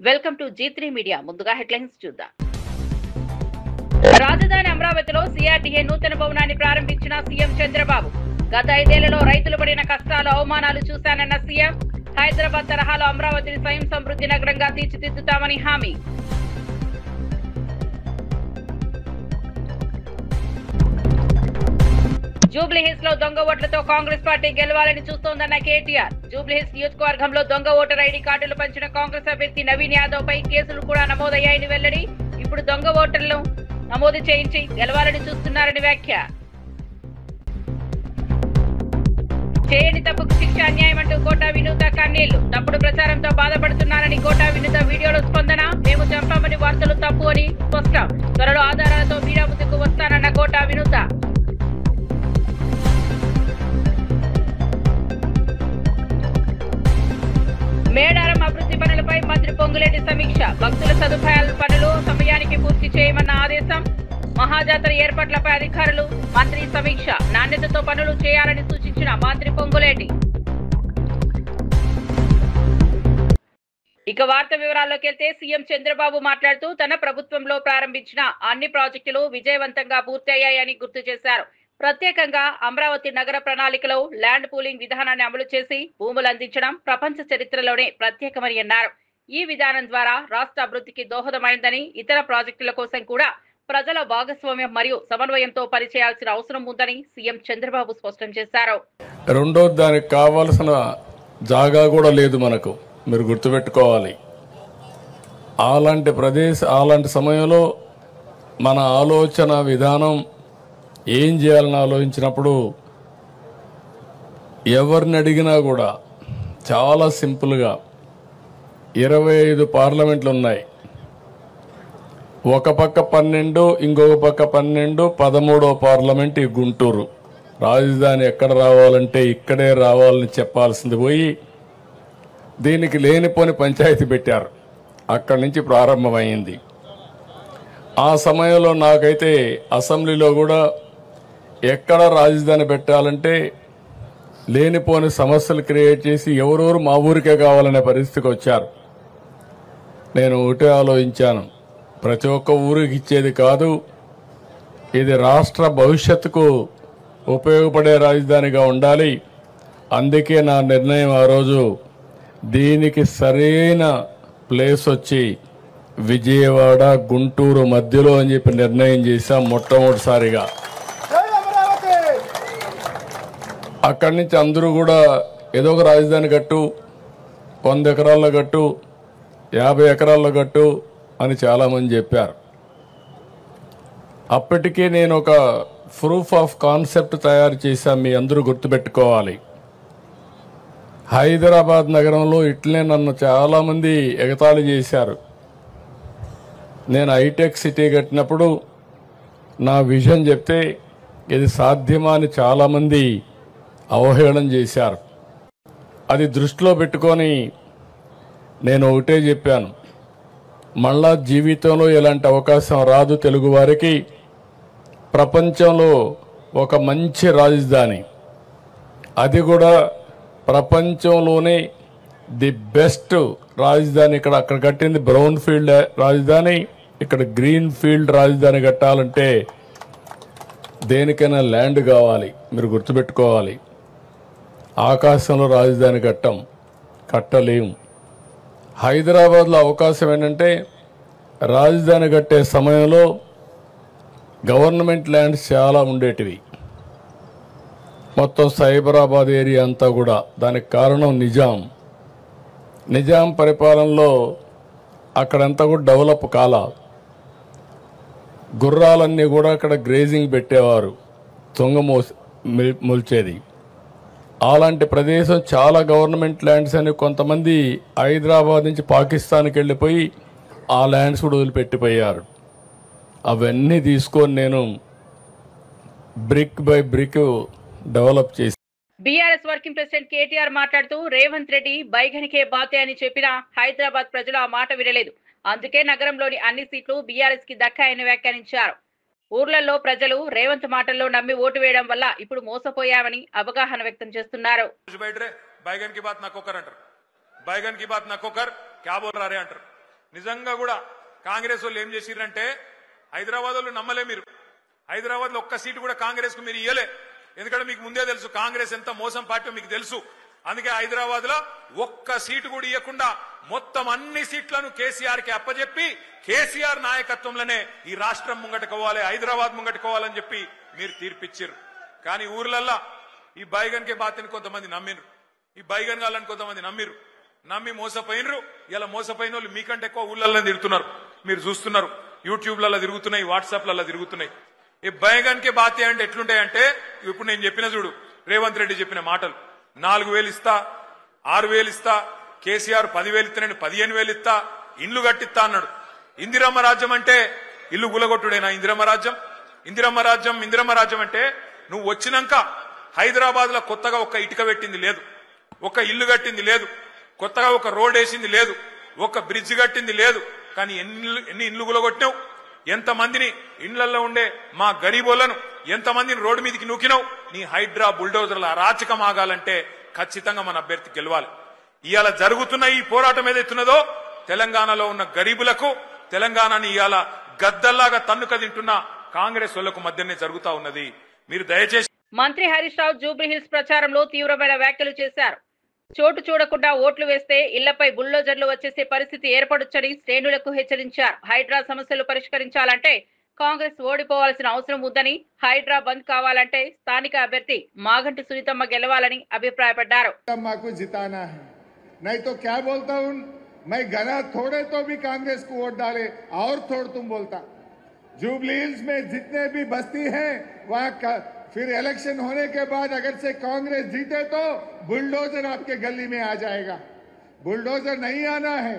Welcome to G3 media. ముందుగా headlines చూద్దాం. రాజధాని అమరావతిలో సిఆర్డీఏ నూతన భవనాన్ని ప్రారంభించిన సీఎం చంద్రబాబు. గత 5 ఏళ్లలో రైతులు పడిన కష్టాలు, అవమానాలు చూశానన్న సీఎం. హైదరాబాద్ తరహాలో అమరావతిని స్వయం సమృద్ధి నగరంగా తీర్చిదిద్దుతామని హామీ. జూబ్లీహిల్స్ లో దొంగ ఓట్లతో కాంగ్రెస్ పార్టీ గెలవాలని చూస్తోందన్న కేటీఆర్. జూబ్లీహిల్స్ నియోజకవర్గంలో దొంగ ఓటర్ ఐడి కార్డులు పంచిన కాంగ్రెస్ అభ్యర్థి నవీన్ యాదవ్ పై కేసులు కూడా నమోదయ్యాయని వెల్లడి. ఇప్పుడు దొంగ ఓటర్లను నమోదు చేయించి గెలవాలని చూస్తున్నారని వ్యాఖ్య. చేయని తప్పుకు శిక్ష అన్యాయం అంటూ కోటా వినూత కన్నీళ్లు. తప్పుడు ప్రచారంతో బాధపడుతున్నారని కోటా వినూత వీడియోలో స్పందన. మేము చంపామని వార్తలు తప్పు అని స్పష్టం. త్వరలో ఆధారాలతో మీడియా ముందుకు వస్తానన్న కోటా వినూత. మేడారం అభివృద్ధి పనులపై మంత్రి పొంగులేటి సమీక్ష. భక్తుల సదుపాయాల పనులు సమయానికి పూర్తి చేయమన్న ఆదేశం. మహాజాతర ఏర్పాట్లపై అధికారులు మంత్రి సమీక్ష. నాణ్యతతో పనులు చేయాలని సూచించిన మంత్రి పొంగులేటి. ఇక వార్త వివరాల్లోకి వెళ్తే సీఎం చంద్రబాబు మాట్లాడుతూ తన ప్రభుత్వంలో ప్రారంభించిన అన్ని ప్రాజెక్టులు విజయవంతంగా పూర్తయ్యాయని గుర్తు చేశారు. ప్రత్యేకంగా అమరావతి నగర ప్రణాళికలో ల్యాండ్ పూలింగ్ విధానాన్ని అమలు చేసి భూములు అందించడం ప్రపంచ చరిత్రలోనే ప్రత్యేకమని అన్నారు. ఈ విధానం ద్వారా రాష్ట్ర అభివృద్ధికి దోహదమైందని, ఇతర ప్రాజెక్టుల కోసం కూడా ప్రజల భాగస్వామ్యం మరియు సమన్వయంతో పనిచేయాల్సిన అవసరం ఉందని సీఎం చంద్రబాబు స్పష్టం చేశారు. రెండో దానికి కావాల్సిన జాగా కూడా లేదు మనకు, మీరు గుర్తుపెట్టుకోవాలి. అలాంటి సమయంలో మన ఆలోచన విధానం ఏం చేయాలని ఆలోచించినప్పుడు ఎవరిని అడిగినా కూడా చాలా సింపుల్గా 25 పార్లమెంట్లు ఉన్నాయి. ఒక పక్క 12, ఇంకొక పక్క 12, 13వ పార్లమెంట్ ఈ గుంటూరు. రాజధాని ఎక్కడ రావాలంటే ఇక్కడే రావాలని చెప్పాల్సింది పోయి దీనికి లేనిపోని పంచాయతీ పెట్టారు. అక్కడి నుంచి ప్రారంభమైంది. ఆ సమయంలో నాకైతే అసెంబ్లీలో కూడా ఎక్కడ రాజధాని పెట్టాలంటే లేనిపోని సమస్యలు క్రియేట్ చేసి ఎవరెవరు మా ఊరికే కావాలనే పరిస్థితికి వచ్చారు. నేను ఒకటే ఆలోచించాను, ప్రతి ఒక్క ఊరికి ఇచ్చేది కాదు, ఇది రాష్ట్ర భవిష్యత్తుకు ఉపయోగపడే రాజధానిగా ఉండాలి. అందుకే నా నిర్ణయం ఆ రోజు దీనికి సరైన ప్లేస్ వచ్చి విజయవాడ గుంటూరు మధ్యలో అని చెప్పి నిర్ణయం చేశాం మొట్టమొదటిసారిగా. అక్కడి నుంచి అందరూ కూడా ఏదో ఒక రాజధాని కట్టు, 100 ఎకరాల్లో కట్టు, 50 ఎకరాల్లో కట్టు అని చాలామంది చెప్పారు. అప్పటికే నేను ఒక ప్రూఫ్ ఆఫ్ కాన్సెప్ట్ తయారు చేశాను, మీ అందరూ గుర్తుపెట్టుకోవాలి. హైదరాబాద్ నగరంలో ఇట్లనే నన్ను చాలామంది ఎగతాళి చేశారు. నేను హైటెక్ సిటీ కట్టినప్పుడు నా విజన్ చెప్తే ఇది సాధ్యమా అని చాలామంది అవహేళన చేశారు. అది దృష్టిలో పెట్టుకొని నేను ఒకటే చెప్పాను, మళ్ళా జీవితంలో ఇలాంటి అవకాశం రాదు తెలుగు వారికి. ప్రపంచంలో ఒక మంచి రాజధాని, అది కూడా ప్రపంచంలోనే ది బెస్ట్ రాజధాని అక్కడ కట్టింది బ్రౌన్ ఫీల్డ్ రాజధాని, ఇక్కడ గ్రీన్ ఫీల్డ్ రాజధాని కట్టాలంటే దేనికైనా ల్యాండ్ కావాలి, మీరు గుర్తుపెట్టుకోవాలి. ఆకాశంలో రాజధాని కట్టలేము. హైదరాబాద్లో అవకాశం ఏంటంటే రాజధాని కట్టే సమయంలో గవర్నమెంట్ ల్యాండ్స్ చాలా ఉండేటివి. మొత్తం సైబరాబాద్ ఏరియా అంతా కూడా. దానికి కారణం నిజాం పరిపాలనలో అక్కడంతా కూడా డెవలప్ కాలా. గుర్రాలన్నీ కూడా అక్కడ గ్రేజింగ్ పెట్టేవారు, మొల్చేది. అలాంటి ప్రదేశం చాలా గవర్నమెంట్ ల్యాండ్స్ అని కొంతమంది హైదరాబాద్ నుంచి పాకిస్తాన్కి వెళ్ళిపోయి ఆ ల్యాండ్స్ కూడా వదిలిపెట్టిపోయారు. అవన్నీ తీసుకొని నేను బ్రిక్ బై బ్రిక్ డెవలప్ చేసి. బీఆర్ఎస్ వర్కింగ్ ప్రెసిడెంట్ కేటీఆర్ మాట్లాడుతూ రేవంత్ రెడ్డి బైగనికే బాతే అని చెప్పినా హైదరాబాద్ ప్రజలు ఆ మాట వినలేదు. అందుకే నగరంలోని అన్ని సీట్లు బీఆర్ఎస్ కి దక్కాయని వ్యాఖ్యానించారు. ఊర్లలో ప్రజలు రేవంత్ మాటల్లో నమ్మి ఓటు వేయడం వల్ల ఇప్పుడు మోసపోయామని అవగాహన వ్యక్తం చేస్తున్నారు. बैगन की बात ना को कर अंटर बैगन की बात ना को कर क्या बोल रहा रे अंटर నిజంగా కూడా కాంగ్రెస్ వాళ్ళు ఏం చేసిరంటే హైదరాబాద్ వాళ్ళు నమ్మలే. మీరు హైదరాబాద్ లో ఒక్క సీటు కూడా కాంగ్రెస్ కు మీరు ఇయ్యలే. ఎందుకంటే మీకు ముందే తెలుసు కాంగ్రెస్ ఎంత మోసం పార్టీ మీకు తెలుసు. అందుకే హైదరాబాద్ లో ఒక్క సీటు కూడా ఇవ్వకుండా మొత్తం అన్ని సీట్లను కేసీఆర్ కి అప్పచెప్పి కేసీఆర్ నాయకత్వంలోనే ఈ రాష్ట్రం ముంగట్టుకోవాలి, హైదరాబాద్ ముంగట్టుకోవాలని చెప్పి మీరు తీర్పిచ్చారు. కానీ ఊర్లల్లా ఈ బైగన్ కే బాతని కొంతమంది నమ్మిరు, ఈ బైగన్ గాళ్ళని కొంతమంది నమ్మిరు, నమ్మి మోసపోయినరు. ఇలా మోసపోయిన వాళ్ళు మీకంటే ఎక్కువ ఊళ్ళల్లో తిరుగుతున్నారు. మీరు చూస్తున్నారు, యూట్యూబ్లలో తిరుగుతున్నాయి, వాట్సాప్లలో తిరుగుతున్నాయి. ఈ బైగన్ కే బాతే అంటే ఎట్లుంటాయంటే ఇప్పుడు నేను చెప్పిన చూడు, రేవంత్ రెడ్డి చెప్పిన మాటలు 4,000 ఇస్తా, 6,000 ఇస్తా, కేసీఆర్ 10,000 ఇస్తా, నేను 15,000 ఇస్తా, ఇండ్లు కట్టిస్తా అన్నాడు. ఇందిరమ్మ రాజ్యం అంటే ఇల్లు గులగొట్టుడేనా? ఇందిరమ్మ రాజ్యం ఇందిరమ్మ రాజ్యం ఇందిరమ్మ రాజ్యం అంటే నువ్వు వచ్చినాక హైదరాబాద్ లో కొత్తగా ఒక్క ఇటుక పెట్టింది లేదు, ఒక ఇల్లు కట్టింది లేదు, కొత్తగా ఒక రోడ్ వేసింది లేదు, ఒక బ్రిడ్జ్ కట్టింది లేదు. కానీ ఎన్ని ఇండ్లు గులగొట్టినావు, ఎంతమందిని ఇండ్లలో ఉండే మా గరీబోళ్లను ఎంతమందిని రోడ్డు మీదకి నూకినావు. నీ హైడ్రా బుల్డోజర్ల అరాచకం ఆగాలంటే ఖచ్చితంగా మన అభ్యర్థి గెలవాలి. ఇవాళ జరుగుతున్న ఈ పోరాటం ఏదైతున్నదో తెలంగాణలో ఉన్న గరీబులకు, తెలంగాణని ఇవాళ గద్దల్లాగా తన్నుక తింటున్న కాంగ్రెస్ వాళ్లకు మధ్యనే జరుగుతా ఉన్నది. మీరు దయచేసి. మంత్రి హరీష్ రావు జూబ్లీహిల్స్ ప్రచారంలో తీవ్రమైన వ్యాఖ్యలు చేశారు. చోటు చూడకుండా ఓట్లు వేస్తే ఇళ్లపై బుల్డోజర్లు వచ్చేసే పరిస్థితి ఏర్పడొచ్చని శ్రేణులకు హెచ్చరించారు. హైడ్రా సమస్యలు పరిష్కరించాలంటే కాంగ్రెస్ ఓడిపోవాల్సిన అవసరం ఉందని, హైడ్రా బంద్ కావాలంటే స్థానిక అభ్యర్థి మాగంటి సునీతమ్మ గెలవాలని అభిప్రాయపడ్డారు. नहीं तो क्या बोलता हूं मैं, घना थोड़े तो भी कांग्रेस को वोट डाले और थोड़ तुम बोलता। जुबली हिल्स में जितने भी बस्ती हैं वहां फिर इलेक्शन होने के बाद अगर से कांग्रेस जीते तो बुलडोजर आपके गली में आ जाएगा। बुलडोजर नहीं आना है,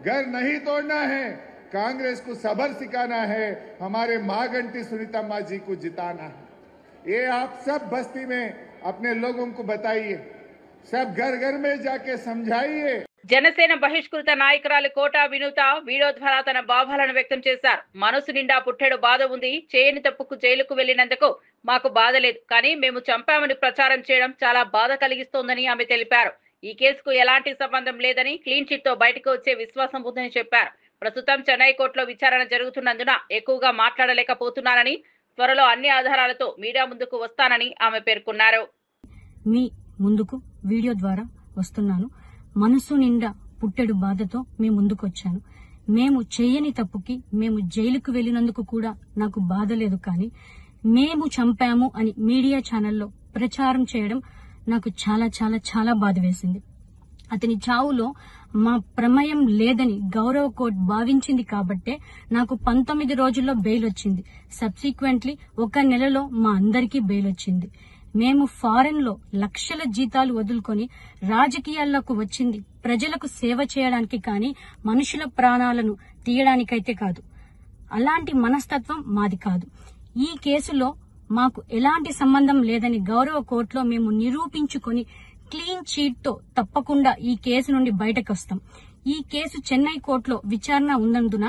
घर नहीं तोड़ना है, कांग्रेस को सबर सिखाना है, हमारे मागंटी सुनीतम्मा जी को जिताना है। ये आप सब बस्ती में अपने लोगों को बताइए, सब घर घर में जाके समझाइए। జనసేన బహిష్కృత నాయకురాలు కోటా వినూత వీడియో ద్వారా తన భావాలను వ్యక్తం చేశారు. మనసు నిండా పుట్టెడు బాధ ఉంది, చేయని తప్పుకు జైలుకు వెళ్లినందుకు మాకు బాధ లేదు, కానీ మేము చంపామని ప్రచారం చేయడం చాలా బాధ కలిగిస్తోందని ఆమె తెలిపారు. ఈ కేసుకు ఎలాంటి సంబంధం లేదని, క్లీన్ చిట్ తో బయటకు వచ్చే విశ్వాసం ఉందని చెప్పారు. ప్రస్తుతం చెన్నై కోర్టులో విచారణ జరుగుతున్నందున ఎక్కువగా మాట్లాడలేకపోతున్నానని, త్వరలో అన్ని ఆధారాలతో మీడియా ముందుకు వస్తానని ఆమె పేర్కొన్నారు. మీ ముందుకు వీడియో ద్వారా వస్తున్నాను. మనసు నిండా పుట్టెడు బాధతో మీ ముందుకు వచ్చాను. మేము చేయని తప్పుకి మేము జైలుకు వెళ్లినందుకు కూడా నాకు బాధ లేదు, కానీ మేము చంపాము అని మీడియా ఛానల్లో ప్రచారం చేయడం నాకు చాలా చాలా చాలా బాధ వేసింది. అతని చావులో మా ప్రమేయం లేదని గౌరవ కోర్టు భావించింది కాబట్టే నాకు 19 రోజుల్లో బెయిల్ వచ్చింది. సబ్సిక్వెంట్లీ 1 నెలలో మా అందరికీ బెయిల్ వచ్చింది. మేము ఫారెన్ లో లక్షల జీతాలు వదులుకొని రాజకీయాల్లోకి వచ్చింది ప్రజలకు సేవ చేయడానికి, కానీ మనుషుల ప్రాణాలను తీయడానికైతే కాదు. అలాంటి మనస్తత్వం మాది కాదు. ఈ కేసులో మాకు ఎలాంటి సంబంధం లేదని గౌరవ కోర్టులో మేము నిరూపించుకొని క్లీన్ చీట్ తో తప్పకుండా ఈ కేసు నుండి బయటకు వస్తాం. ఈ కేసు చెన్నై కోర్టులో విచారణ ఉన్నందున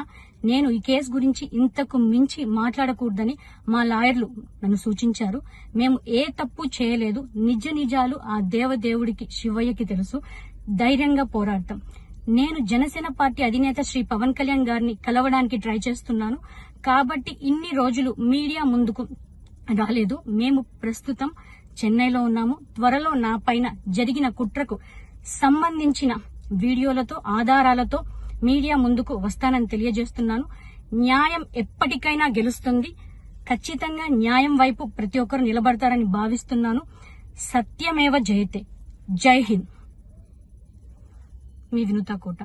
నేను ఈ కేసు గురించి ఇంతకు మించి మాట్లాడకూడదని మా లాయర్లు నన్ను సూచించారు. మేము ఏ తప్పు చేయలేదు, నిజ నిజాలు ఆ దేవదేవుడికి శివయ్యకి తెలుసు. ధైర్యంగా పోరాడతాం. నేను జనసేన పార్టీ అధినేత శ్రీ పవన్ కళ్యాణ్ గారిని కలవడానికి ట్రై చేస్తున్నాను కాబట్టి ఇన్ని రోజులు మీడియా ముందుకు రాలేదు. మేము ప్రస్తుతం చెన్నైలో ఉన్నాము. త్వరలో నా పైన జరిగిన కుట్రకు సంబంధించిన వీడియోలతో, ఆధారాలతో మీడియా ముందుకు వస్తానని తెలియజేస్తున్నాను. న్యాయం ఎప్పటికైనా గెలుస్తుంది. ఖచ్చితంగా న్యాయం వైపు ప్రతి ఒక్కరు నిలబడతారని భావిస్తున్నాను. సత్యమేవ జయతే. జై హింద్. మీ వినూత కోట.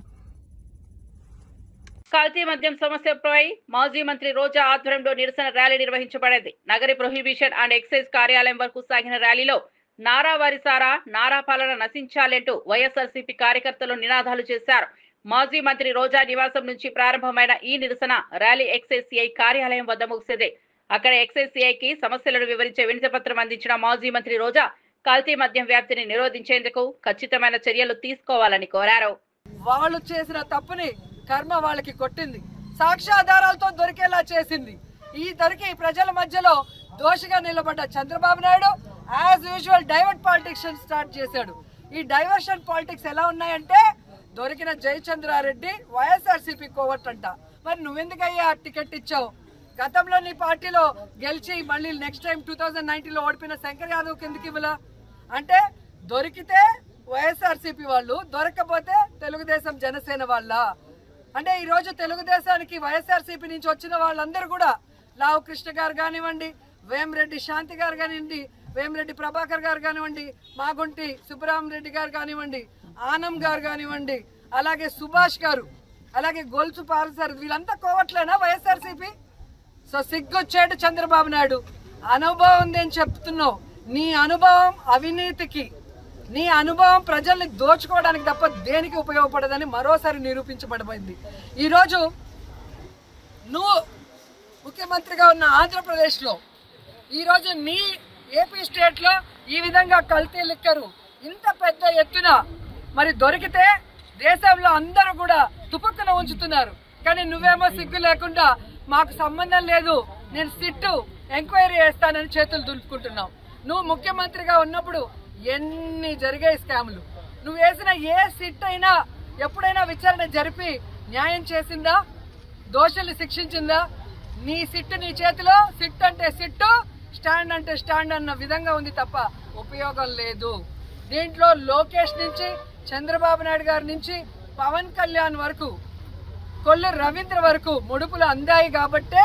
కల్తీ మద్యం సమస్యపై మాజీ మంత్రి రోజా ఆధ్వర్యంలో నిరసన ర్యాలీ నిర్వహించబడింది. నగరి ప్రొహిబిషన్ అండ్ ఎక్సైజ్ కార్యాలయం వరకు సాగిన ర్యాలీలో నారా వారిసారా, నారా పాలన నశించాలంటూ వైఎస్ఆర్సీపీ కార్యకర్తలు నినాదాలు చేశారు. మాజీ మంత్రి రోజా నివాసం నుంచి ప్రారంభమైన ఈ నిరసన ర్యాలీ ఎక్సైజ్ సిఐ కార్యాలయం వద్ద ముగిసింది. అక్కడ ఎక్సైజ్ సిఐకి సమస్యలను వివరించే వినతిపత్రం అందించిన మాజీ మంత్రి రోజా కల్తీ మద్యం వ్యాప్తిని నిరోధించేందుకు ఖచ్చితమైన చర్యలు తీసుకోవాలని కోరారు. వాళ్ళు చేసిన తప్పుని కర్మ వాళ్ళకి కొట్టింది, సాక్ష్యాధారాలతో దొరికేలా చేసింది. ఈ దొరికి ప్రజల మధ్యలో దోషిగా నిలబడ్డ Chandrababu Naidu as usual divert politics start చేశాడు. ఈ డైవర్షన్ పాలిటిక్స్ ఎలా ఉన్నాయంటే దొరికిన జయచంద్రారెడ్డి వైఎస్ఆర్సీపీ కోవట్టంట. మరి నువ్వెందుకయ్యా టికెట్ ఇచ్చావు? గతంలో నీ పార్టీలో గెలిచి మళ్ళీ నెక్స్ట్ టైం 2019లో ఓడిపోయిన శంకర్ యాదవ్ కిందకి ఇవ్వలా? అంటే దొరికితే వైఎస్ఆర్సీపీ వాళ్ళు, దొరకకపోతే తెలుగుదేశం జనసేన వాళ్ళ. అంటే ఈరోజు తెలుగుదేశానికి వైఎస్ఆర్సీపీ నుంచి వచ్చిన వాళ్ళందరూ కూడా లావు కృష్ణ గారు కానివ్వండి, వేమిరెడ్డి శాంతి గారు కానివ్వండి, వేమిరెడ్డి ప్రభాకర్ గారు కానివ్వండి, మాగుంటి సుబ్బరామరెడ్డి గారు కానివ్వండి, ఆనం గారు కానివ్వండి, అలాగే సుభాష్ గారు, అలాగే గొలుసు పారసారు, వీళ్ళంతా కోవట్లేనా వైఎస్ఆర్సీపీ? సో సిగ్గొచ్చేటు చంద్రబాబు నాయుడు. అనుభవం ఉంది అని చెప్తున్నావు. నీ అనుభవం అవినీతికి, నీ అనుభవం ప్రజల్ని దోచుకోవడానికి తప్ప దేనికి ఉపయోగపడదని మరోసారి నిరూపించబడిపోయింది. ఈరోజు నువ్వు ముఖ్యమంత్రిగా ఉన్న ఆంధ్రప్రదేశ్లో, ఈరోజు నీ ఏపీ స్టేట్లో ఈ విధంగా కల్తీ లిక్కరు ఇంత పెద్ద ఎత్తున మరి దొరికితే దేశంలో అందరూ కూడా తుపుక్కున ఉంచుతున్నారు. కానీ నువ్వేమో సిగ్గు లేకుండా మాకు సంబంధం లేదు, నేను సిట్టు ఎంక్వైరీ చేస్తానని చేతులు దులుపుకుంటున్నావు. నువ్వు ముఖ్యమంత్రిగా ఉన్నప్పుడు ఎన్ని జరిగాయి స్కాములు. నువ్వు వేసిన ఏ సిట్ అయినా ఎప్పుడైనా విచారణ జరిపి న్యాయం చేసిందా? దోషుల్ని శిక్షించిందా? నీ సిట్టు నీ చేతిలో, సిట్ అంటే సిట్టు, స్టాండ్ అంటే స్టాండ్ అన్న విధంగా ఉంది తప్ప ఉపయోగం లేదు. దీంట్లో లోకేష్ నుంచి, చంద్రబాబు నాయుడు గారి నుంచి, పవన్ కళ్యాణ్ వరకు, కొల్లు రవీంద్ర వరకు ముడుపులు అందాయి కాబట్టే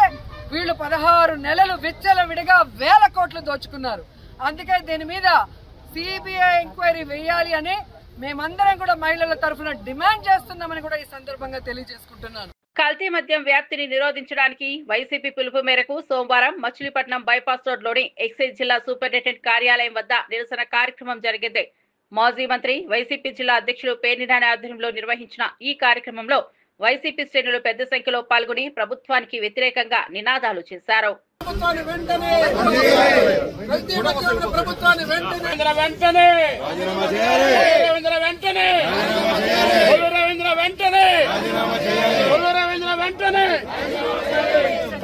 వీళ్ళు 16 నెలలు విచ్చలవిడిగా వేల కోట్లు దోచుకున్నారు. అందుకే దీని మీద సిబిఐ ఎంక్వైరీ వేయాలి అని మేమందరం కూడా మహిళల తరఫున డిమాండ్ చేస్తున్నామని కూడా ఈ సందర్భంగా తెలియజేసుకుంటున్నాను. కల్తీ మద్యం వ్యాప్తిని నిరోధించడానికి వైసీపీ పిలుపు మేరకు సోమవారం మచిలీపట్నం బైపాస్ రోడ్లోని ఎక్సైజ్ జిల్లా సూపరింటెండెంట్ కార్యాలయం వద్ద నిరసన కార్యక్రమం జరిగింది. మాజీ మంత్రి, వైసీపీ జిల్లా అధ్యక్షుడు పేర్ని నాని ఆధ్వర్యంలో నిర్వహించిన ఈ కార్యక్రమంలో వైసీపీ శ్రేణులు పెద్ద సంఖ్యలో పాల్గొని ప్రభుత్వానికి వ్యతిరేకంగా నినాదాలు చేశారు.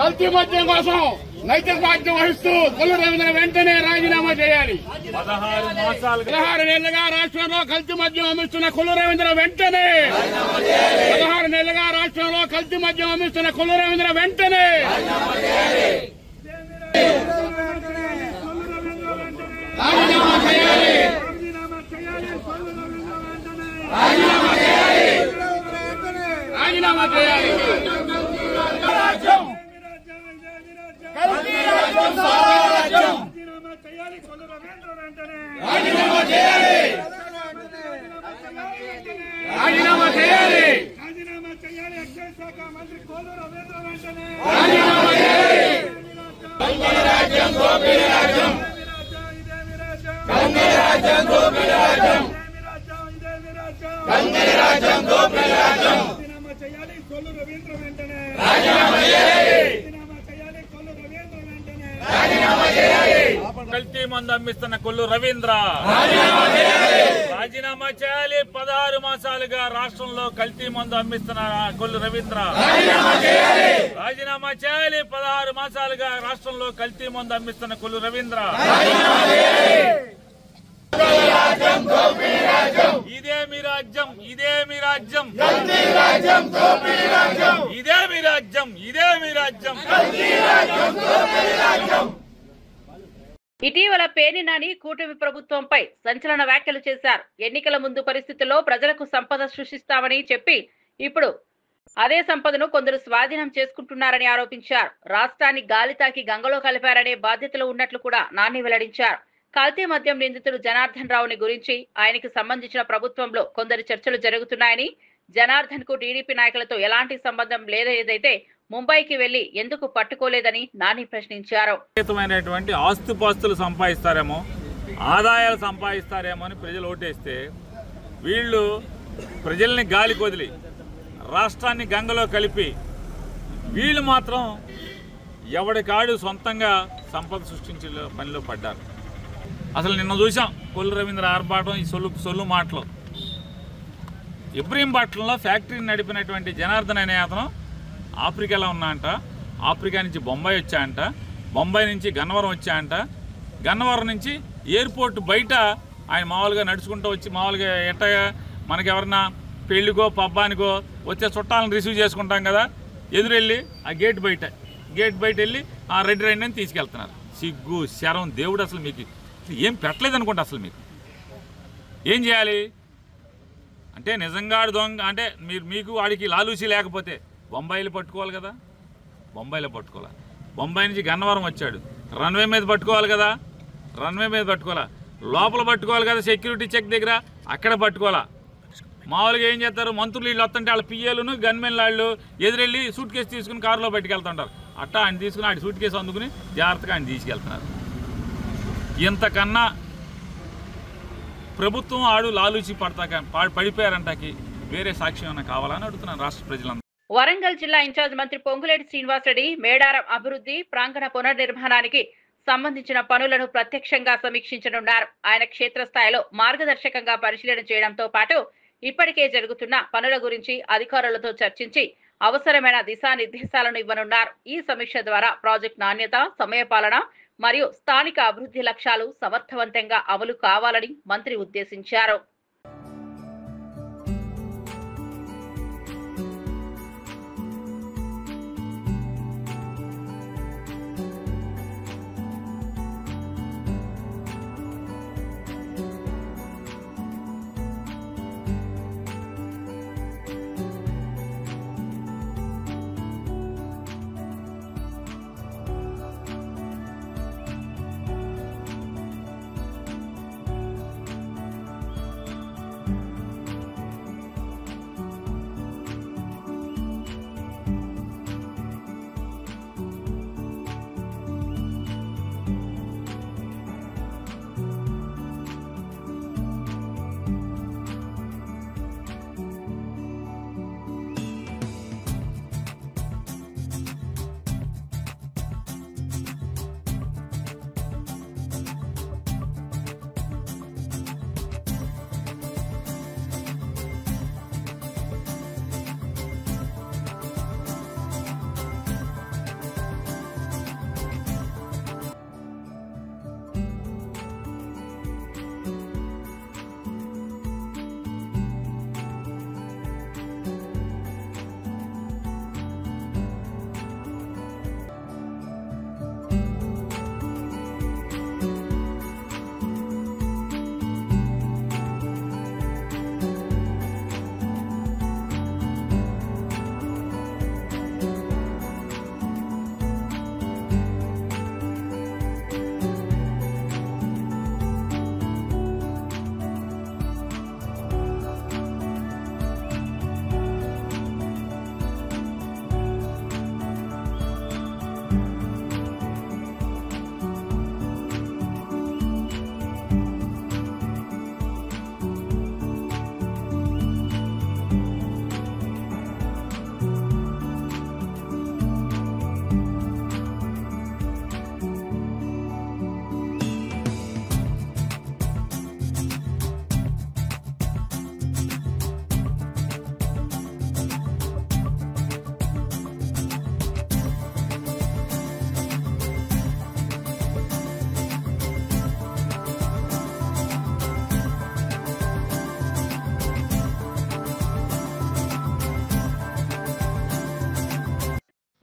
కల్తీ మద్యం కోసం నైతిక బాధ్యత వహిస్తూ కొల్లు రవీంద్ర వెంటనే రాజీనామా చేయాలి. 16 నెలలుగా రాష్ట్రంలో కల్తీ మద్యం అమ్మిస్తున్న కొల్లు రవీంద్ర వెంటనే 16 నెలలుగా రాష్ట్రంలో కల్తీ మద్యం అమ్మిస్తున్న కొల్లు రవీంద్ర వెంటనే రాజీనామా చేయాలి. రాజీనామా చేయాలి. రాజీనామా చేయాలి. కల్తీ మందు అమ్మిస్తున్న కొల్లు రవీంద్ర రాజీనామా చేయాలి. 16 మాసాలుగా రాష్ట్రంలో కల్తీ మందు అమ్మిస్తున్న కొల్లు రవీంద్ర రాజీనామా చేయాలి. 16 మాసాలుగా రాష్ట్రంలో కల్తీ మందు అమ్మిస్తున్న కొల్లు రవీంద్ర. ఇదే మీ రాజ్యం, ఇదే మీ రాజ్యం, ఇదే మీ రాజ్యం, ఇదే మీ రాజ్యం. ఇటీవల పేర్ని నాని కూటమి ప్రభుత్వంపై సంచలన వ్యాఖ్యలు చేశారు. ఎన్నికల ముందు పరిస్థితుల్లో ప్రజలకు సంపద సృష్టిస్తామని చెప్పి ఇప్పుడు అదే సంపదను కొందరు స్వాధీనం చేసుకుంటున్నారని ఆరోపించారు. రాష్ట్రాన్ని గాలి తాకి గంగలో కలిపారనే బాధ్యతలు ఉన్నట్లు కూడా నాని వెల్లడించారు. కల్తీ మద్యం నిందితుడు జనార్దన్ రావుని గురించి ఆయనకి సంబంధించిన ప్రభుత్వంలో కొందరు చర్చలు జరుగుతున్నాయని, జనార్దన్ కు టీడీపీ నాయకులతో ఎలాంటి సంబంధం లేదైతే ముంబైకి వెళ్లి ఎందుకు పట్టుకోలేదని నాని ప్రశ్నించారు. ఆస్తుపాస్తులు సంపాదిస్తారేమో, ఆదాయాలు సంపాదిస్తారేమో అని ప్రజలు ఓటేస్తే వీళ్ళు ప్రజల్ని గాలి కొదిలి రాష్ట్రాన్ని గంగలో కలిపి వీళ్ళు మాత్రం ఎవడికాడు సొంతంగా సంపద సృష్టించే పనిలో పడ్డారు. అసలు నిన్న చూసాం కొల్లు రవీంద్ర ఆర్భాటం, ఈ సొల్లు మాటలు. ఇబ్రహీంపట్నంలో ఫ్యాక్టరీని నడిపినటువంటి జనార్దన్ అనే అతను ఆఫ్రికాలో ఉన్నా అంట, ఆఫ్రికా నుంచి బొంబాయి వచ్చాయంట, బొంబాయి నుంచి గన్నవరం వచ్చాయంట, గన్నవరం నుంచి ఎయిర్పోర్ట్ బయట ఆయన మామూలుగా నడుచుకుంటూ వచ్చి మామూలుగా ఎట్టగా మనకి ఎవరన్నా పెళ్లికో పబ్బానికో వచ్చే చుట్టాలను రిసీవ్ చేసుకుంటాం కదా, ఎదురెళ్ళి ఆ గేట్ బయట వెళ్ళి ఆ రెడ్డి అని తీసుకెళ్తున్నారు. సిగ్గు శరం దేవుడు అసలు మీకు ఏం పెట్టలేదు అనుకుంటా. అసలు ఏం చేయాలి అంటే నిజంగా దొంగ అంటే మీకు వాడికి లాలూసి లేకపోతే బొంబాయిలో పట్టుకోవాలి కదా, బొంబాయిలో పట్టుకోవాలి. బొంబాయి నుంచి గన్నవరం వచ్చాడు, రన్వే మీద పట్టుకోవాలి కదా, రన్వే మీద పట్టుకోవాలా, లోపల పట్టుకోవాలి కదా సెక్యూరిటీ చెక్ దగ్గర, అక్కడ పట్టుకోవాలా. మామూలుగా ఏం చేస్తారు, మంత్రులు వీళ్ళు వస్తుంటే వాళ్ళ పిఏలను గన్మెన్ వాళ్ళు ఎదురెళ్ళి సూట్ కేసు తీసుకుని కారులో పట్టుకెళ్తుంటారు. అట్టా ఆయన తీసుకుని ఆడి సూట్ కేసు అందుకుని జాగ్రత్తగా ఆయన తీసుకెళ్తున్నారు. ఇంతకన్నా ప్రభుత్వం ఆడు లాలూచి పడిపోయారంటాకి వేరే సాక్ష్యం ఏమైనా కావాలని అడుగుతున్నాను రాష్ట్ర ప్రజలందరూ. వరంగల్ జిల్లా ఇన్ఛార్జ్ మంత్రి పొంగులేటి శ్రీనివాసరెడ్డి మేడారం అభివృద్ధి ప్రాంగణ పునర్నిర్మాణానికి సంబంధించిన పనులను ప్రత్యక్షంగా సమీక్షించనున్నారు. ఆయన క్షేత్రస్థాయిలో మార్గదర్శకంగా పరిశీలన చేయడంతో పాటు ఇప్పటికే జరుగుతున్న పనుల గురించి అధికారులతో చర్చించి అవసరమైన దిశానిర్దేశాలను ఇవ్వనున్నారు. ఈ సమీక్ష ద్వారా ప్రాజెక్టు నాణ్యత, సమయపాలన మరియు స్థానిక అభివృద్ధి లక్ష్యాలు సమర్థవంతంగా అమలు కావాలని మంత్రి ఉద్దేశించారు.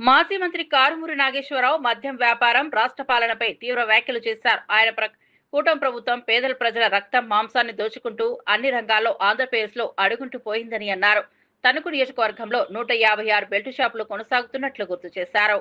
మాజీ మంత్రి కారుమూరి నాగేశ్వరరావు మద్యం వ్యాపారం, రాష్ట్ర పాలనపై తీవ్ర వ్యాఖ్యలు చేశారు. ఆయన కూటమి ప్రభుత్వం పేదల ప్రజల రక్తం, మాంసాన్ని దోచుకుంటూ అన్ని రంగాల్లో ఆంధ్రప్రదేశ్లో అడుగుంటూ పోయిందని అన్నారు. తణుకు నియోజకవర్గంలో 156 బెల్ట్ షాపులు కొనసాగుతున్నట్లు గుర్తు చేశారు.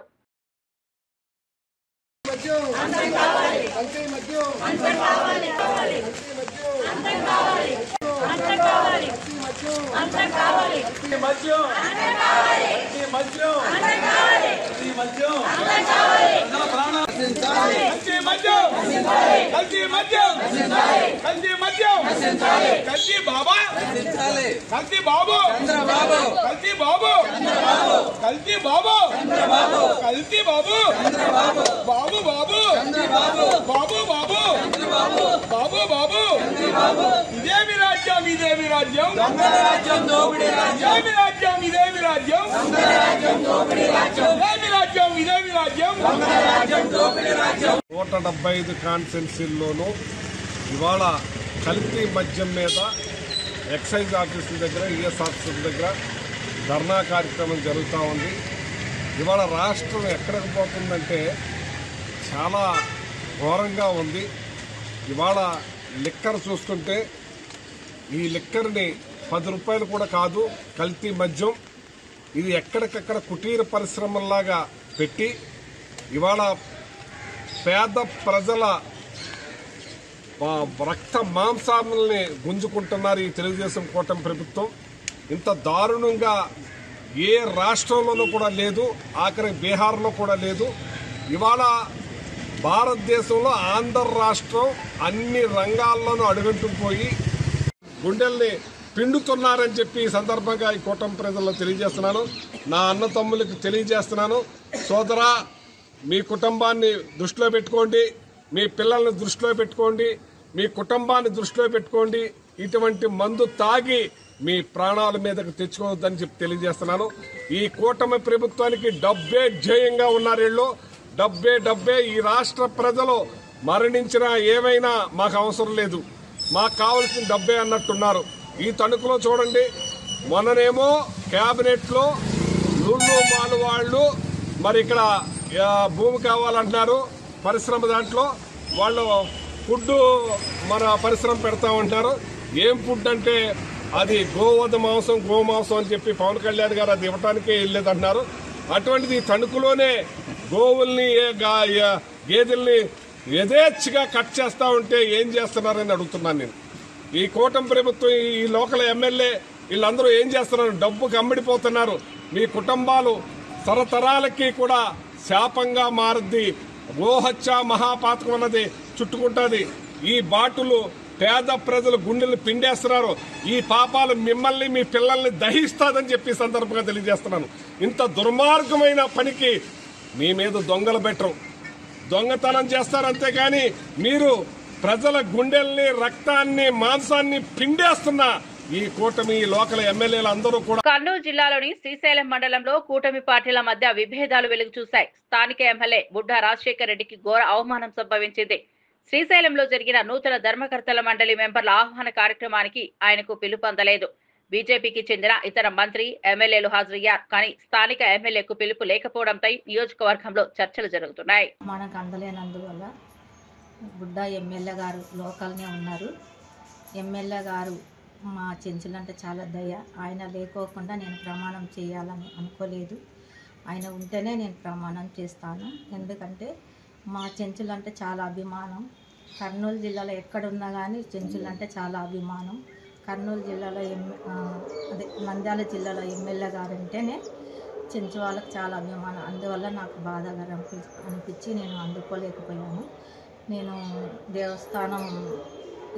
నూట 75 కాన్స్టిట్యున్సీల్లోనూ ఇవాళ కల్తీ మద్యం మీద ఎక్సైజ్ ఆఫీసుల దగ్గర, ఈఎస్ ఆఫీసుల దగ్గర ధర్నా కార్యక్రమం జరుగుతూ ఉంది. ఇవాళ రాష్ట్రం ఎక్కడికి పోతుందంటే చాలా ఘోరంగా ఉంది. ఇవాళ లిక్కర్ చూస్తుంటే ఈ లిక్కర్ని 10 రూపాయలు కూడా కాదు, కల్తీ మద్యం. ఇది ఎక్కడికక్కడ కుటీర పరిశ్రమల్లాగా పెట్టి ఇవాళ పేద ప్రజల రక్త మాంసాలని గుంజుకుంటున్నారు ఈ తెలుగుదేశం కూటమి ప్రభుత్వం. ఇంత దారుణంగా ఏ రాష్ట్రంలోనూ కూడా లేదు, ఆఖరి బీహార్లో కూడా లేదు. ఇవాళ భారతదేశంలో ఆంధ్ర రాష్ట్రం అన్ని రంగాల్లోనూ అడుగంటుకుపోయి గుండెల్ని పిండుతున్నారని చెప్పి ఈ సందర్భంగా ఈ కూటమి ప్రజల్లో తెలియజేస్తున్నాను. నా అన్న తమ్ములకు తెలియజేస్తున్నాను, సోదరా మీ కుటుంబాన్ని దృష్టిలో పెట్టుకోండి, మీ పిల్లల్ని దృష్టిలో పెట్టుకోండి, మీ కుటుంబాన్ని దృష్టిలో పెట్టుకోండి. ఇటువంటి మందు తాగి మీ ప్రాణాల మీదకు తెచ్చుకోవద్దని చెప్పి తెలియజేస్తున్నాను. ఈ కూటమి ప్రభుత్వానికి డబ్బే ధ్యేయంగా ఉన్నారు వీళ్ళు. డబ్బే ఈ రాష్ట్ర ప్రజలు మరణించినా ఏమైనా మాకు అవసరం లేదు, మాకు కావాల్సిన డబ్బే అన్నట్టున్నారు. ఈ తణుకులో చూడండి, మొన్ననేమో క్యాబినెట్లో లుల్లు మాల్ వాళ్ళు మరి ఇక్కడ భూమి కావాలంటున్నారు, పరిశ్రమ దాంట్లో వాళ్ళు ఫుడ్ మన పరిశ్రమ పెడతామంటున్నారు. ఏం ఫుడ్ అంటే అది గోవధ మాంసం, గోమాంసం అని చెప్పి పవన్ కళ్యాణ్ గారు అది ఇవ్వటానికే వెళ్ళలేదన్నారు. అటువంటిది తణుకులోనే గోవుల్ని గేదెల్ని యథేచ్ఛగా కట్ చేస్తా ఉంటే ఏం చేస్తున్నారని అడుగుతున్నాను నేను. ఈ కూటమి ప్రభుత్వం, ఈ లోకల్ ఎమ్మెల్యే వీళ్ళందరూ ఏం చేస్తున్నారు? డబ్బుకి అమ్మిడిపోతున్నారు. మీ కుటుంబాలు తరతరాలకి కూడా శాపంగా మారుద్ది. గోహత్య మహాపాతకం అన్నది చుట్టుకుంటుంది. ఈ బాటులు పేద ప్రజలు గుండెలు పిండేస్తున్నారు. ఈ పాపాలు మిమ్మల్ని, మీ పిల్లల్ని దహిస్తాదని చెప్పి సందర్భంగా తెలియజేస్తున్నాను. ఇంత దుర్మార్గమైన పనికి మీ మీద దొంగలు పెట్టరు, దొంగతనం చేస్తారు అంతేగాని మీరు ప్రజల గుండెల్ని, రక్తాన్ని, మాంసాన్ని పిండేస్తున్న ఈ కూటమి లోకల్ ఎమ్మెల్యేలు అందరూ కూడా. కర్నూలు జిల్లాలోని శ్రీశైలం మండలంలో కూటమి పార్టీల మధ్య విభేదాలు వెలుగు చూశాయి. స్థానిక ఎమ్మెల్యే బుడ్డా రాజశేఖర్ రెడ్డికి ఘోర అవమానం సంభవించింది. శ్రీశైలంలో జరిగిన నూతన ధర్మకర్తల మండలి మెంబర్ల ఆహ్వాన కార్యక్రమానికి ఆయనకు పిలుపు అందలేదు. బీజేపీకి చెందిన ఇతర మంత్రి, ఎమ్మెల్యేలు హాజరయ్యారు. కానీ స్థానిక ఎమ్మెల్యేకు పిలుపు లేకపోవడంపై నియోజకవర్గంలో చర్చలు జరుగుతున్నాయి. మనకు అందలేనందువల్ల బుడ్డా ఎమ్మెల్యే గారు లోకల్నే ఉన్నారు. ఎమ్మెల్యే గారు మా చెంచులంటే చాలా దయ. ఆయన లేకోకుండా నేను ప్రమాణం చేయాలని అనుకోలేదు. ఆయన ఉంటేనే నేను ప్రమాణం చేస్తాను. ఎందుకంటే మా చెంచులంటే చాలా అభిమానం. కర్నూలు జిల్లాలో ఎక్కడున్నా కానీ చెంచులంటే చాలా అభిమానం. కర్నూలు జిల్లాలో నంద్యాల జిల్లాలో ఎమ్మెల్యే గారు ఉంటేనే చెంచు వాళ్ళకి చాలా అభిమానం. అందువల్ల నాకు బాధగా అనిపించి నేను అందుకోలేకపోయాను. నేను దేవస్థానం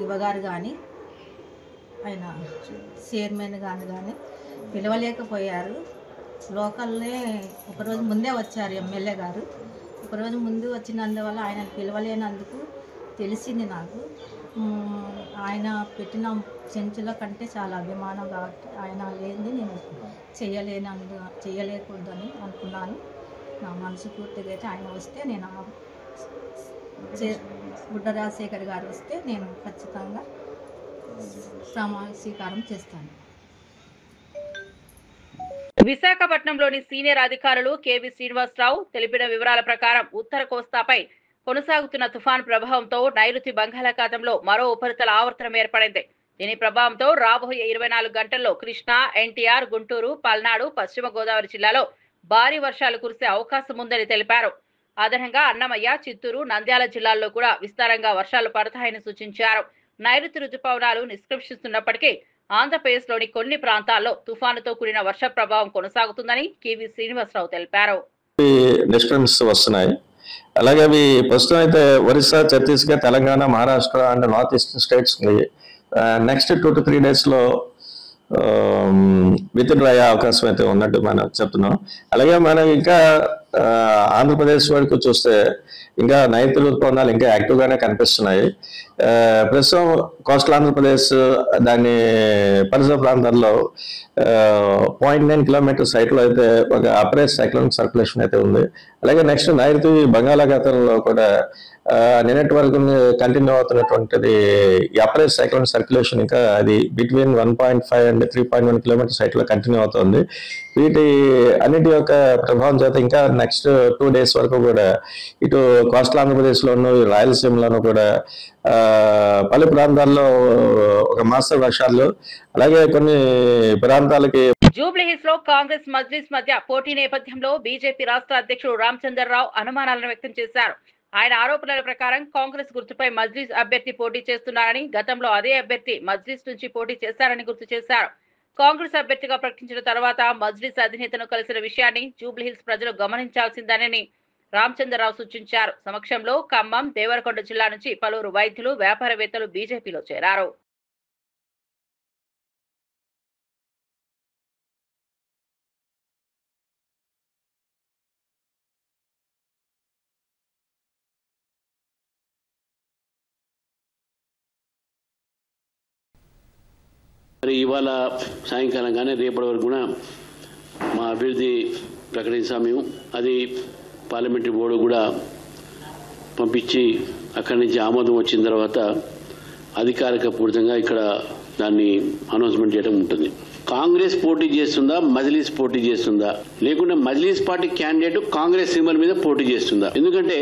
ఇవ్వగారు కానీ ఆయన చైర్మన్ కానీ పిలవలేకపోయారు. లోకల్నే ఒకరోజు ముందే వచ్చారు ఎమ్మెల్యే గారు. ఒకరోజు ముందు వచ్చినందువల్ల ఆయన పిలవలేనందుకు తెలిసింది నాకు. ఆయన పెట్టిన చెంచుల కంటే చాలా అభిమానం కాబట్టి ఆయన లేనిది నేను చేయలేకూడదని అనుకున్నాను. నా మనసు పూర్తిగా అయితే ఆయన వస్తే నేను బుడ్డా రాజశేఖర్ గారు వస్తే నేను ఖచ్చితంగా స్వీకారం చేస్తాను. విశాఖపట్నంలోని సీనియర్ అధికారులు కేవీ శ్రీనివాసరావు తెలిపిన వివరాల ప్రకారం ఉత్తర కోస్తాపై కొనసాగుతున్న తుఫాను ప్రభావంతో నైరుతి బంగాళాఖాతంలో మరో ఉపరితల ఆవర్తనం ఏర్పడింది. దీని ప్రభావంతో రాబోయే 24 గంటల్లో కృష్ణా, ఎన్టీఆర్, గుంటూరు, పల్నాడు, పశ్చిమ గోదావరి జిల్లాలో భారీ వర్షాలు కురిసే అవకాశం ఉందని తెలిపారు. అదనంగా అన్నమయ్య, చిత్తూరు, నంద్యాల జిల్లాల్లో కూడా విస్తారంగా వర్షాలు పడతాయని సూచించారు. నైరుతి రుతుపవనాలు నిష్క్రమిస్తున్నప్పటికీ ఆంధ్రప్రదేశ్లోని కొన్ని ప్రాంతాల్లో తుఫానుతో కూడిన వర్ష ప్రభావం కొనసాగుతుందని కేవీ శ్రీనివాసరావు తెలిపారు. వస్తున్నాయి. అలాగే అవి ప్రస్తుతం అయితే Orissa, Chhattisgarh, Telangana, Maharashtra and north eastern states next 2 to 3 days లో విత్ డ్రా అయ్యే అవకాశం అయితే ఉన్నట్టు మనం చెప్తున్నాం. అలాగే మనం ఇంకా ఆంధ్రప్రదేశ్ వరకు చూస్తే ఇంకా నైరుతి ఋతుపవనాలు ఇంకా యాక్టివ్గానే కనిపిస్తున్నాయి. ప్రస్తుతం కోస్టల్ ఆంధ్రప్రదేశ్ దాని పరిసర ప్రాంతాల్లో 0.9 కిలోమీటర్స్ హైట్లో అయితే ఒక అపరేట్ సైక్లోనిక్ సర్క్యులేషన్ అయితే ఉంది. అలాగే నెక్స్ట్ నైరుతి బంగాళాఖాతంలో కూడా నిన్నటి వరకు కంటిన్యూ అవుతున్నటువంటిది ఈ అపరేట్ సైక్లోనిక్ సర్క్యులేషన్ ఇంకా అది బిట్వీన్ 1.5 అండ్ 3.1 కిలోమీటర్స్ హైట్లో కంటిన్యూ అవుతుంది. వీటి అన్నిటి యొక్క ప్రభావం చేత ఇంకా నెక్స్ట్ 2 days వరకు కూడా ఇటు కోస్టల్ ఆంధ్రప్రదేశ్లోను రాయలసీమలోను కూడా పలు ప్రాంతాల్లో ఒక మాస్టర్ వర్షాలు, అలాగే కొన్ని ప్రాంతాలకి జూబ్లీహిల్స్ లో కాంగ్రెస్ మజ్లిస్ మధ్య పోటీ నేపథ్యంలో బీజేపీ రాష్ట్ర అధ్యక్షుడు రామచంద్రరావు అనుమానాలను వ్యక్తం చేశారు. ఆయన ఆరోపణల ప్రకారం కాంగ్రెస్ గుర్తుపై మజ్లిస్ అభ్యర్థి పోటీ చేస్తున్నారని, గతంలో అదే అభ్యర్థి మజ్లిస్ నుంచి పోటీ చేశారని గుర్తు చేశారు. కాంగ్రెస్ అభ్యర్థిగా ప్రకటించిన తర్వాత మజ్లిస్ అధినేతను కలిసిన విషయాన్ని జూబ్లీహిల్స్ ప్రజలు గమనించాల్సిందేనని రామచంద్రరావు సూచించారు. సమక్షంలో ఖమ్మం, దేవరకొండ జిల్లా నుంచి పలువురు వైద్యులు, వ్యాపారవేత్తలు బీజేపీలో చేరారు. మరి ఇవాళ సాయంకాలం కానీ రేపటి వరకు కూడా మా అభ్యర్థి ప్రకటించాం మేము. అది పార్లమెంటరీ బోర్డు కూడా పంపించి అక్కడి నుంచి ఆమోదం వచ్చిన తర్వాత అధికారిక పూర్తిగా ఇక్కడ దాన్ని అనౌన్స్మెంట్ చేయడం ఉంటుంది. కాంగ్రెస్ పోటీ చేస్తుందా, మజ్లిస్ పోటీ చేస్తుందా, లేకుంటే Majlis party candidate Congress symbol మీద పోటీ చేస్తుందా? ఎందుకంటే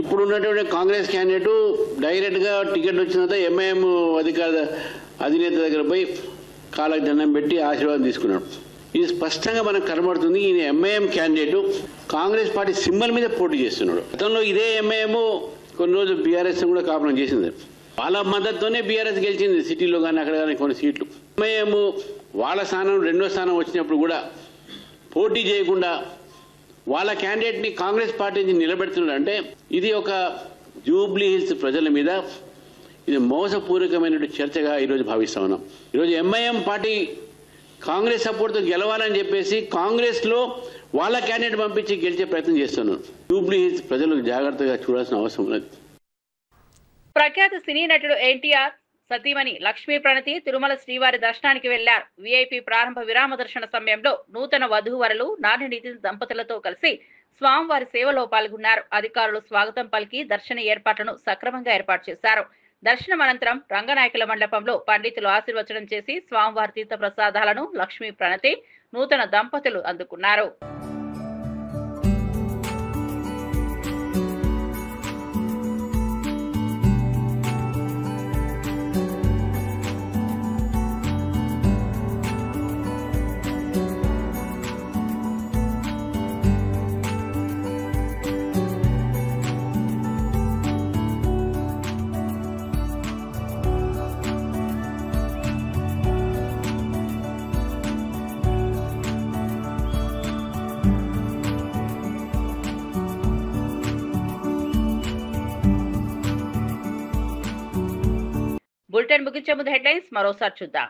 ఇప్పుడు ఉన్నటువంటి కాంగ్రెస్ క్యాండిడేట్ డైరెక్ట్ గా టికెట్ వచ్చిన తర్వాత ఎంఐఎం అధినేత దగ్గర పోయి కాళ్ళకు దండం పెట్టి ఆశీర్వాదం తీసుకున్నాడు. ఇది స్పష్టంగా మనకు కనబడుతుంది. ఈయన MIM candidate Congress party symbol మీద పోటీ చేస్తున్నాడు. గతంలో ఇదే ఎంఐఎం కొన్ని రోజులు బీఆర్ఎస్ కూడా కాపురం చేసింది. వాళ్ళ మద్దతుతోనే బీఆర్ఎస్ గెలిచింది సిటీలో కానీ అక్కడ కానీ కొన్ని సీట్లు. ఎంఐఎం వాళ్ళ స్థానం 2వ స్థానం వచ్చినప్పుడు కూడా పోటీ చేయకుండా వాళ్ళ క్యాండిడేట్ని కాంగ్రెస్ పార్టీ నుంచి నిలబెడుతున్నాడు. అంటే ఇది ఒక జూబ్లీ హిల్స్ ప్రజల మీద ఇది మోసపూర్వకమైన చర్చగా ఈరోజు భావిస్తా ఉన్నాం. ఈరోజు ఎంఐఎం పార్టీ కాంగ్రెస్ సపోర్ట్తో గెలవాలని చెప్పేసి కాంగ్రెస్లో వాళ్ళ క్యాండిడేట్ పంపించి గెలిచే ప్రయత్నం చేస్తున్నారు. జూబ్లీ హిల్స్ ప్రజలు జాగ్రత్తగా చూడాల్సిన అవసరం ఉన్నది. ప్రఖ్యాత సినీ నటుడు ఎన్టీఆర్ సతీమణి లక్ష్మీ ప్రణతి తిరుమల శ్రీవారి దర్శనానికి వెళ్లారు. వీఐపీ ప్రారంభ విరామ దర్శన సమయంలో నూతన వధూవరులు నాని నితిన్ దంపతులతో కలిసి స్వామివారి సేవలో పాల్గొన్నారు. అధికారులు స్వాగతం పలికి దర్శన ఏర్పాట్లను సక్రమంగా ఏర్పాటు చేశారు. దర్శనం అనంతరం రంగనాయకుల మండపంలో పండితులు ఆశీర్వచనం చేసి స్వామివారి తీర్థ ప్రసాదాలను లక్ష్మీ ప్రణతి నూతన దంపతులు అందుకున్నారు. బులెటిన్ ముగించే ముందు హెడ్లైన్స్ మరోసారి చూద్దాం.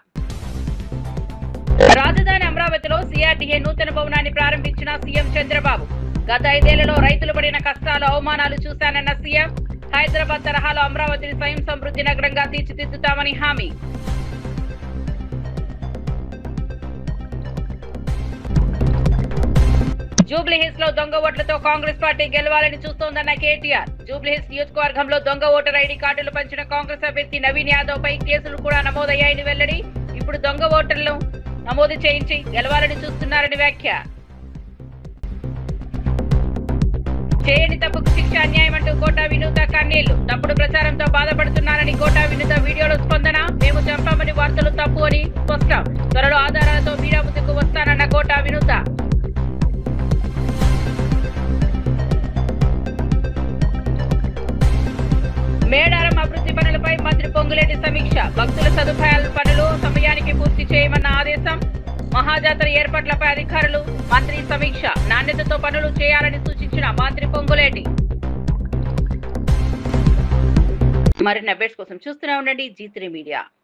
రాజధాని అమరావతిలో సిఆర్డీఏ నూతన భవనాన్ని ప్రారంభించిన సీఎం చంద్రబాబు. గత 5 ఏళ్లలో రైతులు పడిన కష్టాలు, అవమానాలు చూశానన్న సీఎం. హైదరాబాద్ తరహాలో అమరావతిని స్వయం సమృద్ధి నగరంగా తీర్చిదిద్దుతామని హామీ. జూబ్లీహిల్స్ లో దొంగ ఓట్లతో కాంగ్రెస్ పార్టీ గెలవాలని చూస్తోందన్న కేటీఆర్. జూబ్లీహిల్స్ నియోజకవర్గంలో దొంగ ఓటర్ ఐడి కార్డులు పంచిన కాంగ్రెస్ అభ్యర్థి నవీన్ యాదవ్ పై కేసులు కూడా నమోదయ్యాయని వెల్లడి. ఇప్పుడు దొంగ ఓటర్లను నమోదు చేయించి గెలవాలని చూస్తున్నారని వ్యాఖ్య. చేయని తప్పుకు శిక్ష అన్యాయం అంటూ కోటా వినూత కన్నీళ్లు. తప్పుడు ప్రచారంతో బాధపడుతున్నారని కోటా వినూత వీడియోలో స్పందన. మేము చంపామని వార్తలు తప్పు అని స్పష్టం. త్వరలో ఆధారాలతో మీడియా ముందుకు వస్తానన్న కోటా వినూత. మేడారం అభివృద్ధి పనులపై మంత్రి పొంగులేటి సమీక్ష. భక్తుల సదుపాయాల పనులు సమయానికి పూర్తి చేయమన్న ఆదేశం. మహాజాతర ఏర్పాట్లపై అధికారులు మంత్రి సమీక్ష. నాణ్యతతో పనులు చేయాలని సూచించిన మంత్రి పొంగులేటి. మరిన్ని అప్డేట్స్ కోసం చూస్తూనే ఉండండి G3 మీడియా.